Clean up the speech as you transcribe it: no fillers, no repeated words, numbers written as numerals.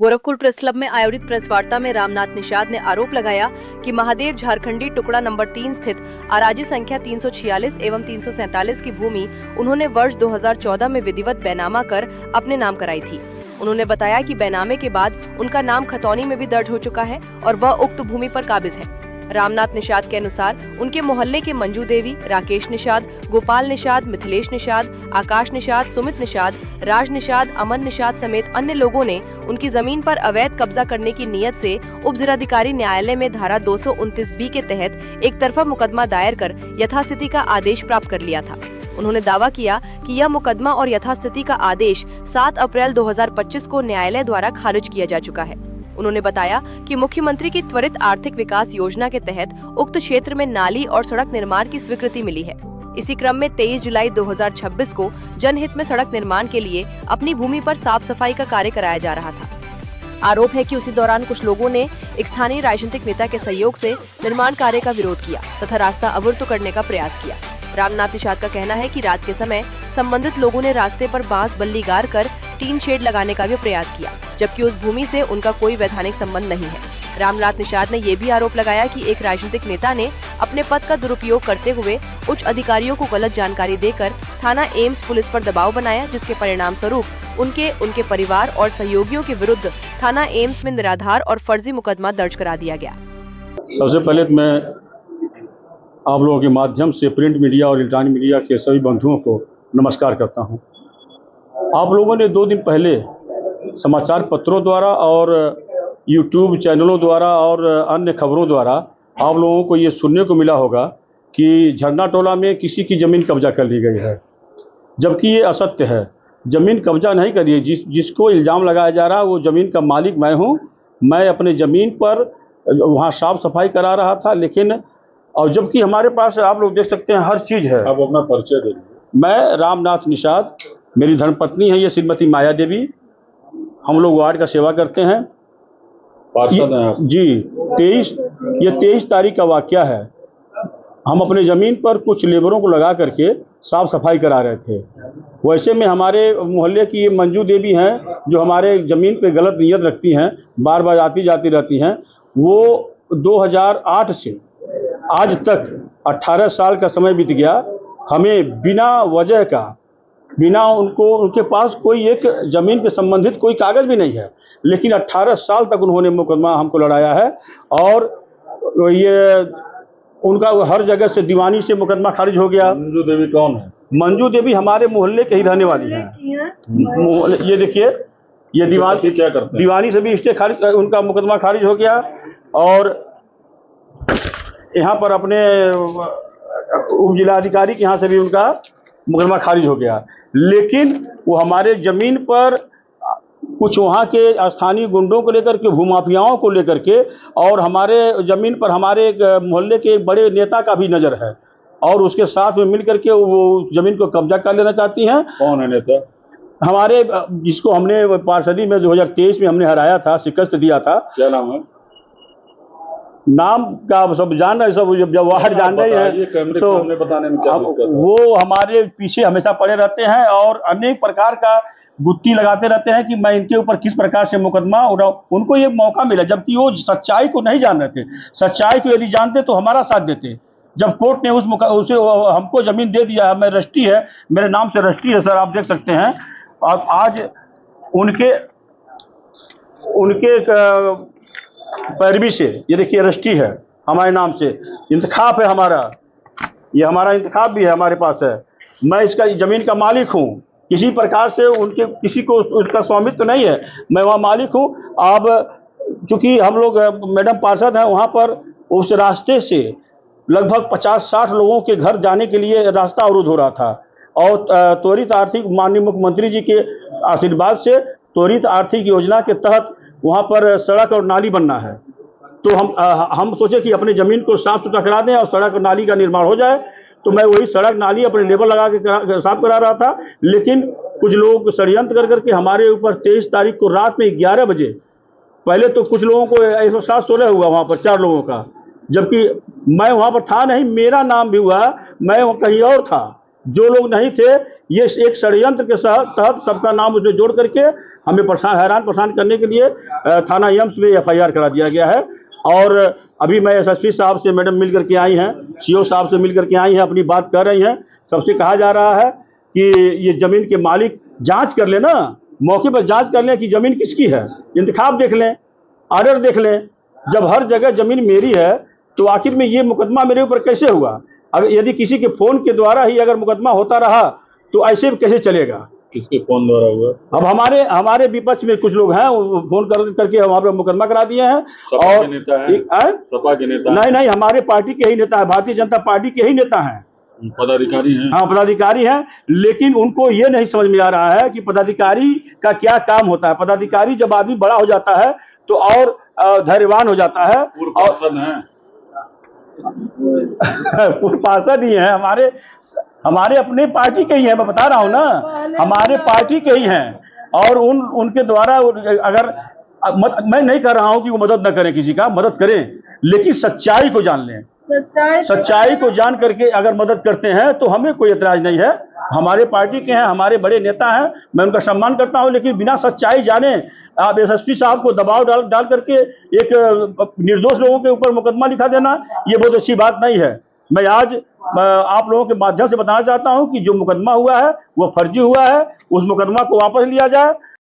Gorakhpur press club में आयोजित press वार्ता में रामनाथ निषाद ने आरोप लगाया कि महादेव झारखंडी टुकड़ा नंबर 3 स्थित आराजी संख्या 346 एवं 347 की भूमि उन्होंने वर्ष 2014 में विधिवत बैनामा कर अपने नाम कराई थी। उन्होंने बताया कि बैनामे के बाद उनका नाम खतौनी में भी दर्ज हो चुका है और वह उक्त भूमि पर काबिज है। रामनाथ निषाद के अनुसार उनके मोहल्ले के मंजू देवी, राकेश निषाद, गोपाल निषाद, मिथिलेश निषाद, आकाश निषाद, सुमित निषाद, राज निषाद, अमन निषाद समेत अन्य लोगों ने उनकी जमीन पर अवैध कब्जा करने की नीयत से उप जिलाधिकारी न्यायालय में धारा 229B के तहत एक तरफा मुकदमा दायर कर यथास्थिति का आदेश प्राप्त कर लिया था। उन्होंने दावा किया कि यह मुकदमा और यथास्थिति का आदेश 7 अप्रैल 2025 को न्यायालय द्वारा खारिज किया जा चुका है। उन्होंने बताया कि मुख्यमंत्री की त्वरित आर्थिक विकास योजना के तहत उक्त क्षेत्र में नाली और सड़क निर्माण की स्वीकृति मिली है। इसी क्रम में 23 जुलाई 2026 को जनहित में सड़क निर्माण के लिए अपनी भूमि पर साफ सफाई का कार्य कराया जा रहा था। आरोप है कि उसी दौरान कुछ लोगों ने एक स्थानीय राजनीतिक नेता के सहयोग से निर्माण कार्य का विरोध किया तथा रास्ता अवरुद्ध करने का प्रयास किया। रामनाथ निषाद का कहना है कि रात के समय संबंधित लोगों ने रास्ते पर बांस बल्ली गाड़ कर टीन शेड लगाने का भी प्रयास किया, जबकि उस भूमि से उनका कोई वैधानिक संबंध नहीं है। रामनाथ निषाद ने ये भी आरोप लगाया कि एक राजनीतिक नेता ने अपने पद का दुरुपयोग करते हुए उच्च अधिकारियों को गलत जानकारी देकर थाना एम्स पुलिस पर दबाव बनाया, जिसके परिणाम स्वरूप उनके परिवार और सहयोगियों के विरुद्ध थाना एम्स में निराधार और फर्जी मुकदमा दर्ज करा दिया गया। सबसे पहले मैं आप लोगों के माध्यम से प्रिंट मीडिया और इलेक्ट्रॉनिक मीडिया के सभी बंधुओं को नमस्कार करता हूं। आप लोगों ने 2 दिन पहले समाचार पत्रों द्वारा और यूट्यूब चैनलों द्वारा और अन्य खबरों द्वारा आप लोगों को ये सुनने को मिला होगा कि झरना टोला में किसी की ज़मीन कब्जा कर ली गई है, जबकि ये असत्य है। ज़मीन कब्जा नहीं करी है। जिसको इल्ज़ाम लगाया जा रहा है वो ज़मीन का मालिक मैं हूँ। मैं अपने ज़मीन पर वहाँ साफ़ सफाई करा रहा था, लेकिन और जबकि हमारे पास आप लोग देख सकते हैं हर चीज़ है। आप अपना परिचय दीजिए। मैं रामनाथ निषाद, मेरी धर्मपत्नी है ये श्रीमती माया देवी। हम लोग वार्ड का सेवा करते हैं। पार्षद हैं आप? जी, ये 23 तारीख का वाकया है। हम अपने ज़मीन पर कुछ लेबरों को लगा करके साफ सफाई करा रहे थे। वैसे में हमारे मोहल्ले की ये मंजू देवी हैं जो हमारे ज़मीन पे गलत नीयत रखती हैं, बार बार आती जाती रहती हैं। वो 2008 से आज तक 18 साल का समय बीत गया। हमें बिना वजह का, बिना उनके पास कोई एक ज़मीन पे संबंधित कोई कागज़ भी नहीं है, लेकिन 18 साल तक उन्होंने मुकदमा हमको लड़ाया है। और ये उनका हर जगह से दीवानी से मुकदमा खारिज हो गया। मंजू देवी कौन है? मंजू देवी हमारे मोहल्ले के ही रहने वाली हैं। ये देखिए, ये दीवानी क्या करते हैं? दीवानी से भी इससे खारिज, उनका मुकदमा खारिज हो गया। और यहाँ पर अपने उप जिलाधिकारी के यहाँ से भी उनका मुकदमा खारिज हो गया। लेकिन वो हमारे ज़मीन पर कुछ वहाँ के स्थानीय गुंडों को लेकर के, भूमाफियाओं को लेकर के, और हमारे ज़मीन पर हमारे मोहल्ले के एक बड़े नेता का भी नज़र है, और उसके साथ में मिल करके वो ज़मीन को कब्जा कर लेना चाहती हैं। कौन है नेता? हमारे जिसको हमने पार्षदी में 2023 में हमने हराया था, शिकस्त दिया था। क्या नाम है? नाम का सब जान रहे, सब जब वार्ड जान रहे हैं तो बताने में क्या दिक्कत है? वो हमारे पीछे हमेशा पड़े रहते हैं और अनेक प्रकार का गुत्ती लगाते रहते हैं कि मैं इनके ऊपर किस प्रकार से मुकदमा उठाऊं। उनको ये मौका मिला, जबकि वो सच्चाई को नहीं जान रहे थे। सच्चाई को यदि जानते तो हमारा साथ देते। जब कोर्ट ने उसे हमको ज़मीन दे दिया है, मैं रजिस्ट्री है, मेरे नाम से रजिस्ट्री है सर, आप देख सकते हैं। और आज उनके पैरवी से ये देखिए रजिस्ट्री है हमारे नाम से, इंतखाब है हमारा, ये हमारा इंतखाब भी है हमारे पास है। मैं इसका ज़मीन का मालिक हूँ। किसी प्रकार से किसी को उसका स्वामित्व तो नहीं है, मैं वहाँ मालिक हूँ। अब चूँकि हम लोग मैडम पार्षद हैं, वहाँ पर उस रास्ते से लगभग 50-60 लोगों के घर जाने के लिए रास्ता अवरुद्ध हो रहा था। और त्वरित आर्थिक, माननीय मुख्यमंत्री जी के आशीर्वाद से त्वरित आर्थिक योजना के तहत वहाँ पर सड़क और नाली बनना है। तो हम सोचे कि अपनी ज़मीन को साफ सुथरा करा दें और सड़क और नाली का निर्माण हो जाए। तो मैं वही सड़क नाली अपने लेबर लगा के साफ करा रहा था, लेकिन कुछ लोग षड्यंत्र कर करके हमारे ऊपर 23 तारीख को रात में 11 बजे, पहले तो कुछ लोगों को 107-16 हुआ वहाँ पर, 4 लोगों का, जबकि मैं वहाँ पर था नहीं, मेरा नाम भी हुआ, मैं कहीं और था। जो लोग नहीं थे, ये एक षड्यंत्र के तहत सबका नाम उसमें जोड़ करके हमें हैरान परेशान करने के लिए थाना यम्स में FIR करा दिया गया है। और अभी मैं SSP साहब से मैडम मिल करके आई हैं, CO साहब से मिल करके आई हैं, अपनी बात कर रही हैं। सबसे कहा जा रहा है कि ये ज़मीन के मालिक जांच कर लें ना, मौके पर जांच कर लें कि ज़मीन किसकी है, इंतखाब देख लें, ऑर्डर देख लें। जब हर जगह ज़मीन मेरी है तो आखिर में ये मुकदमा मेरे ऊपर कैसे हुआ? अगर यदि किसी के फ़ोन के द्वारा ही अगर मुकदमा होता रहा तो ऐसे कैसे चलेगा? किसके फोन द्वारा हुआ? अब हमारे विपक्ष में कुछ लोग हैं, वो फोन करके हमारे पर मुकदमा करा दिए हैं। सपा और के नेता हैं? सपा के नेता? नहीं, हमारे पार्टी के ही नेता है, भारतीय जनता पार्टी के ही नेता हैं, पदाधिकारी हैं? हाँ पदाधिकारी हैं। लेकिन उनको ये नहीं समझ में आ रहा है कि पदाधिकारी का क्या काम होता है। पदाधिकारी जब आदमी बड़ा हो जाता है तो और धैर्यवान हो जाता है। पूर्व पार्षद हैं? पूर्व पार्षद ही हैं, हमारे अपने पार्टी के ही हैं, मैं बता रहा हूँ ना, हमारे पार्टी के ही हैं। और उनके द्वारा अगर मैं नहीं कर रहा हूँ कि वो मदद न करें, किसी का मदद करें, लेकिन सच्चाई को जान लें। सच्चाई को जान करके अगर मदद करते हैं तो हमें कोई एतराज नहीं है। हमारे पार्टी के हैं, हमारे बड़े नेता हैं, मैं उनका सम्मान करता हूं। लेकिन बिना सच्चाई जाने आप SSP साहब को दबाव डाल करके एक निर्दोष लोगों के ऊपर मुकदमा लिखा देना, ये बहुत अच्छी बात नहीं है। मैं आज आप लोगों के माध्यम से बताना चाहता हूं कि जो मुकदमा हुआ है वो फर्जी हुआ है, उस मुकदमा को वापस लिया जाए।